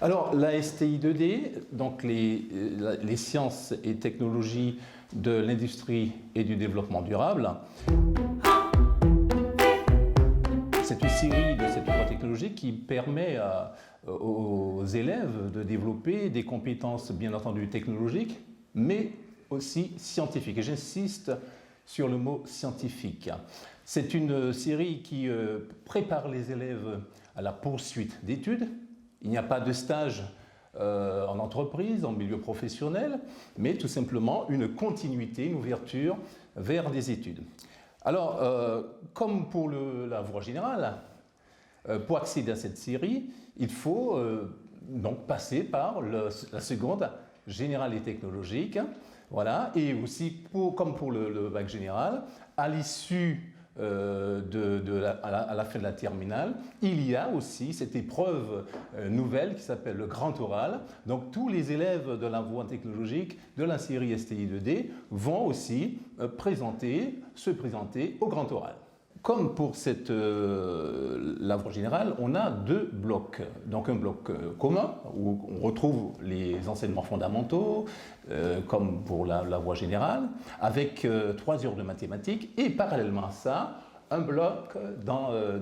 Alors, la STI 2D, donc les sciences et technologies de l'industrie et du développement durable, c'est une série de cette voie technologique qui permet aux élèves de développer des compétences, bien entendu, technologiques, mais aussi scientifiques. Et j'insiste sur le mot scientifique. C'est une série qui prépare les élèves à la poursuite d'études. Il n'y a pas de stage en entreprise, en milieu professionnel, mais tout simplement une continuité, une ouverture vers des études. Alors, comme pour la voie générale, pour accéder à cette série, il faut donc passer par la seconde générale et technologique, voilà, et aussi, comme pour le bac général, à l'issue à la fin de la terminale, il y a aussi cette épreuve nouvelle qui s'appelle le grand oral. Donc tous les élèves de la voie technologique de la série STI 2D vont aussi se présenter au grand oral. Comme pour la voie générale, on a deux blocs. Donc un bloc commun, où on retrouve les enseignements fondamentaux, comme pour la voie générale, avec 3 heures de mathématiques, et parallèlement à ça, un bloc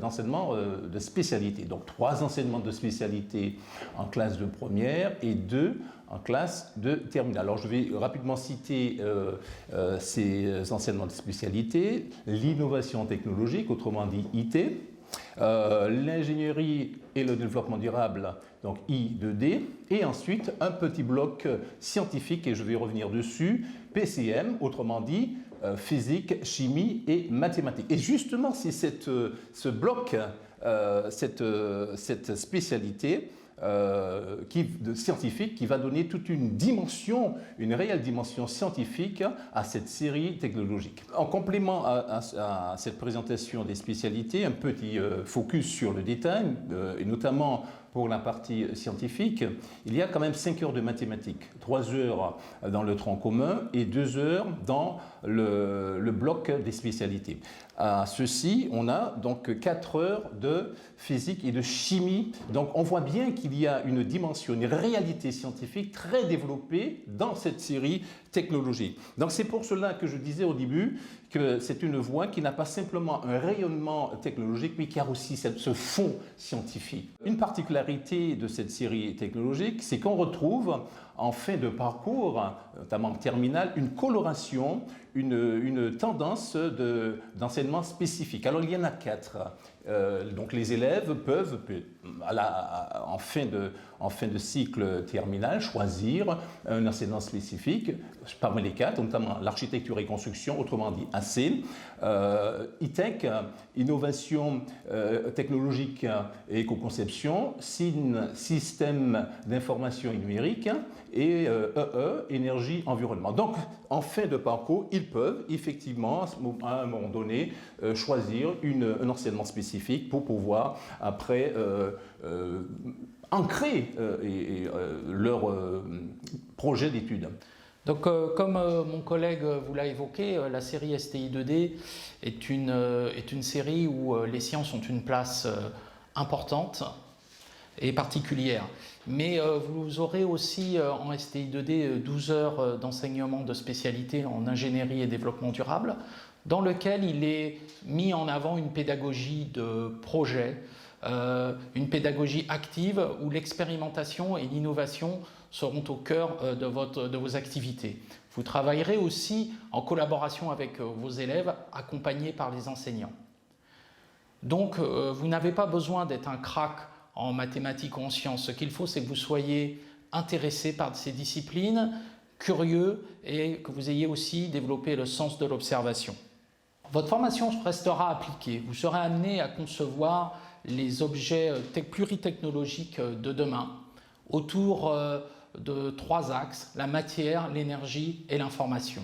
d'enseignement de spécialité. Donc 3 enseignements de spécialité en classe de première et 2 en classe de terminale. Alors je vais rapidement citer ces enseignements de spécialité: l'innovation technologique, autrement dit IT, l'ingénierie et le développement durable, donc I2D, et ensuite un petit bloc scientifique, et je vais revenir dessus, PCM, autrement dit physique, chimie et mathématiques. Et justement, c'est ce bloc, cette spécialité scientifique qui va donner toute une dimension, une réelle dimension scientifique à cette série technologique. En complément à cette présentation des spécialités, un petit focus sur le détail, et notamment pour la partie scientifique, il y a quand même 5 heures de mathématiques, 3 heures dans le tronc commun et 2 heures dans le bloc des spécialités. À ceci, on a donc 4 heures de physique et de chimie. Donc on voit bien qu'il y a une dimension, une réalité scientifique très développée dans cette série technologique. Donc c'est pour cela que je disais au début que c'est une voie qui n'a pas simplement un rayonnement technologique, mais qui a aussi ce fond scientifique. Une particularité de cette série technologique, c'est qu'on retrouve en fin de parcours, notamment en terminale, une coloration, une tendance d'enseignement spécifique. Alors il y en a 4. Donc les élèves peuvent, en fin de cycle terminal, choisir un enseignement spécifique parmi les 4, notamment l'architecture et construction, autrement dit AC, ITEC, innovation technologique et éco-conception, système d'information et numérique, et énergie, environnement. Donc, en fin de parcours, ils peuvent effectivement, à un moment donné, choisir un enseignement spécifique pour pouvoir, après, ancrer leur projet d'études. Donc, comme mon collègue vous l'a évoqué, la série STI 2D est une série où les sciences ont une place importante et particulière. Mais vous aurez aussi en STI 2D 12 heures d'enseignement de spécialité en ingénierie et développement durable, dans lequel il est mis en avant une pédagogie de projet, une pédagogie active où l'expérimentation et l'innovation seront au cœur de vos activités. Vous travaillerez aussi en collaboration avec vos élèves, accompagnés par les enseignants. Donc, vous n'avez pas besoin d'être un crack en mathématiques ou en sciences. Ce qu'il faut, c'est que vous soyez intéressé par ces disciplines, curieux, et que vous ayez aussi développé le sens de l'observation. Votre formation restera appliquée. Vous serez amené à concevoir les objets pluritechnologiques de demain autour de 3 axes: la matière, l'énergie et l'information.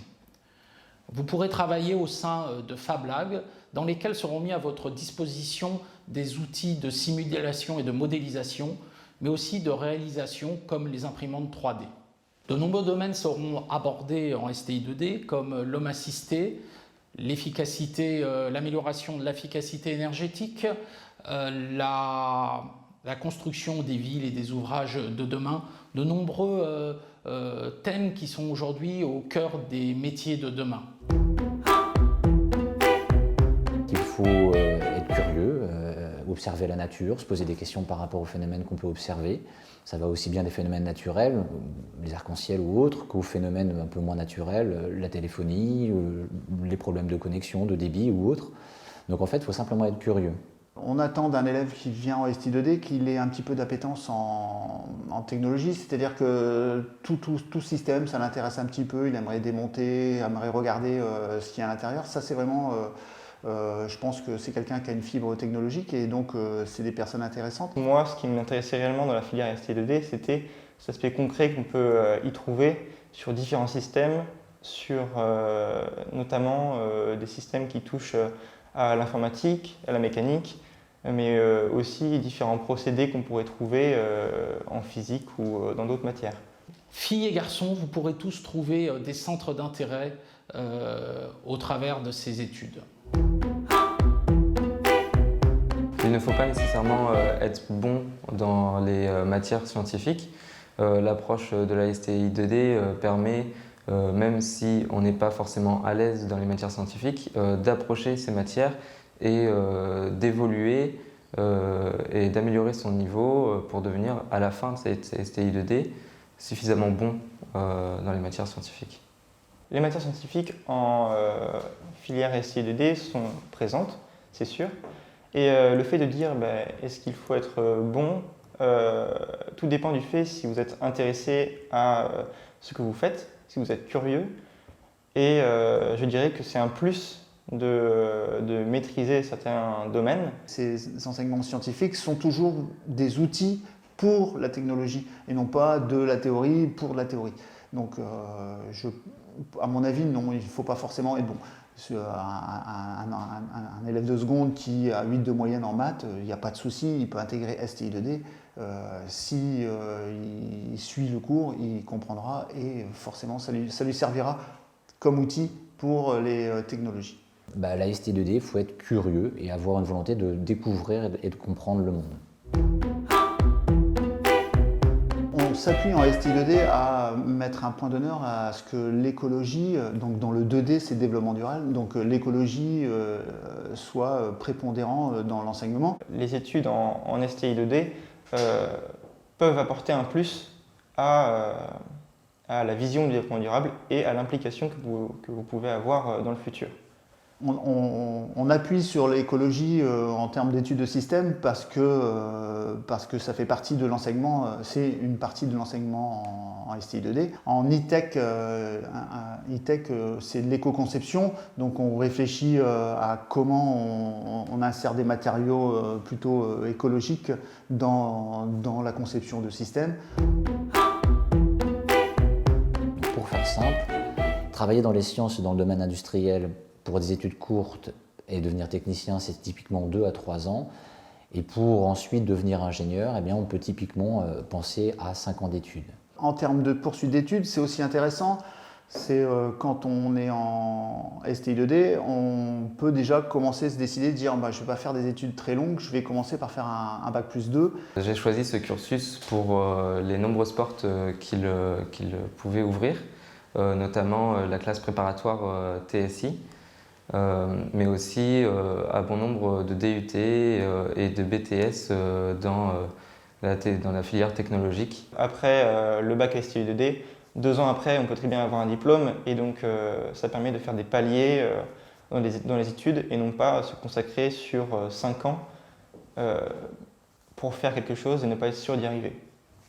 Vous pourrez travailler au sein de Fab Lab, dans lesquels seront mis à votre disposition des outils de simulation et de modélisation, mais aussi de réalisation comme les imprimantes 3D. De nombreux domaines seront abordés en STI 2D, comme l'homme assisté, l'amélioration de l'efficacité énergétique, la la construction des villes et des ouvrages de demain, de nombreux thèmes qui sont aujourd'hui au cœur des métiers de demain. Il faut être curieux, observer la nature, se poser des questions par rapport aux phénomènes qu'on peut observer. Ça va aussi bien des phénomènes naturels, les arcs-en-ciel ou autres, qu'aux phénomènes un peu moins naturels, la téléphonie, les problèmes de connexion, de débit ou autres. Donc en fait, il faut simplement être curieux. On attend d'un élève qui vient en STI2D qu'il ait un petit peu d'appétence en technologie, c'est-à-dire que tout système, ça l'intéresse un petit peu, il aimerait démonter, aimerait regarder ce qu'il y a à l'intérieur. Ça, c'est vraiment, je pense que c'est quelqu'un qui a une fibre technologique et donc c'est des personnes intéressantes. Moi, ce qui m'intéressait réellement dans la filière STI2D, c'était cet aspect concret qu'on peut y trouver sur différents systèmes, sur notamment des systèmes qui touchent à l'informatique, à la mécanique, mais aussi différents procédés qu'on pourrait trouver en physique ou dans d'autres matières. Filles et garçons, vous pourrez tous trouver des centres d'intérêt au travers de ces études. Il ne faut pas nécessairement être bon dans les matières scientifiques. L'approche de la STI2D permet, même si on n'est pas forcément à l'aise dans les matières scientifiques, d'approcher ces matières et d'évoluer et d'améliorer son niveau pour devenir, à la fin de cette STI2D, suffisamment bon dans les matières scientifiques. Les matières scientifiques en filière STI2D sont présentes, c'est sûr. Et le fait de dire est-ce qu'il faut être bon, tout dépend du fait si vous êtes intéressé à ce que vous faites, si vous êtes curieux. Et je dirais que c'est un plus de maîtriser certains domaines. Ces enseignements scientifiques sont toujours des outils pour la technologie et non pas de la théorie pour la théorie. Donc, à mon avis, non, il ne faut pas forcément être bon. Un élève de seconde qui a 8 de moyenne en maths, il n'y a pas de souci, il peut intégrer STI2D. Si il suit le cours, il comprendra et forcément ça lui servira comme outil pour les technologies. La STI2D, il faut être curieux et avoir une volonté de découvrir et de comprendre le monde. On s'appuie en STI2D à mettre un point d'honneur à ce que l'écologie, donc dans le 2D c'est développement durable, donc l'écologie soit prépondérant dans l'enseignement. Les études en STI2D peuvent apporter un plus à la vision du développement durable et à l'implication que vous pouvez avoir dans le futur. On appuie sur l'écologie en termes d'études de système parce que ça fait partie de l'enseignement, c'est une partie de l'enseignement en STI2D. En e-tech, c'est de l'éco-conception, donc on réfléchit à comment on insère des matériaux plutôt écologiques dans la conception de systèmes. Pour faire simple, travailler dans les sciences et dans le domaine industriel pour des études courtes et devenir technicien, c'est typiquement 2 à 3 ans. Et pour ensuite devenir ingénieur, eh bien, on peut typiquement penser à 5 ans d'études. En termes de poursuite d'études, c'est aussi intéressant. C'est quand on est en STI2D, on peut déjà commencer à se décider de dire je ne vais pas faire des études très longues, je vais commencer par faire un bac+2. J'ai choisi ce cursus pour les nombreuses portes qu'il pouvait ouvrir, notamment la classe préparatoire TSI. Mais aussi à bon nombre de DUT et de BTS dans la filière technologique. Après le bac STI2D, 2 ans après, on peut très bien avoir un diplôme et donc ça permet de faire des paliers dans les études et non pas se consacrer sur 5 ans pour faire quelque chose et ne pas être sûr d'y arriver.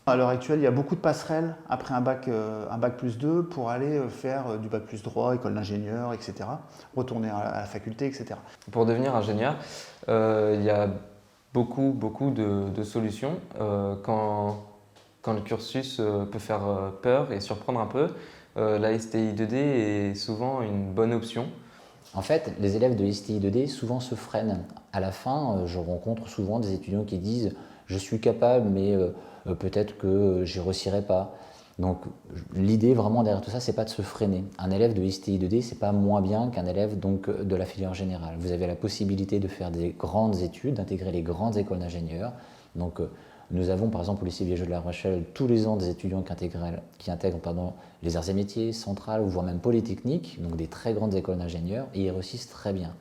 À l'heure actuelle, il y a beaucoup de passerelles après un bac+2 pour aller faire du bac+3, école d'ingénieur, etc. Retourner à la faculté, etc. Pour devenir ingénieur, il y a beaucoup de solutions. Quand le cursus peut faire peur et surprendre un peu, la STI2D est souvent une bonne option. En fait, les élèves de STI2D souvent se freinent. À la fin, je rencontre souvent des étudiants qui disent « je suis capable, mais peut-être que j'y réussirai pas ». Donc l'idée vraiment derrière tout ça, c'est pas de se freiner. Un élève de STI2D, c'est pas moins bien qu'un élève donc, de la filière générale. Vous avez la possibilité de faire des grandes études, d'intégrer les grandes écoles d'ingénieurs Donc nous avons par exemple au lycée Vieux-Jeu de La Rochelle tous les ans des étudiants qui intègrent les arts et métiers, centrales, voire même polytechniques, donc des très grandes écoles d'ingénieurs, et ils réussissent très bien.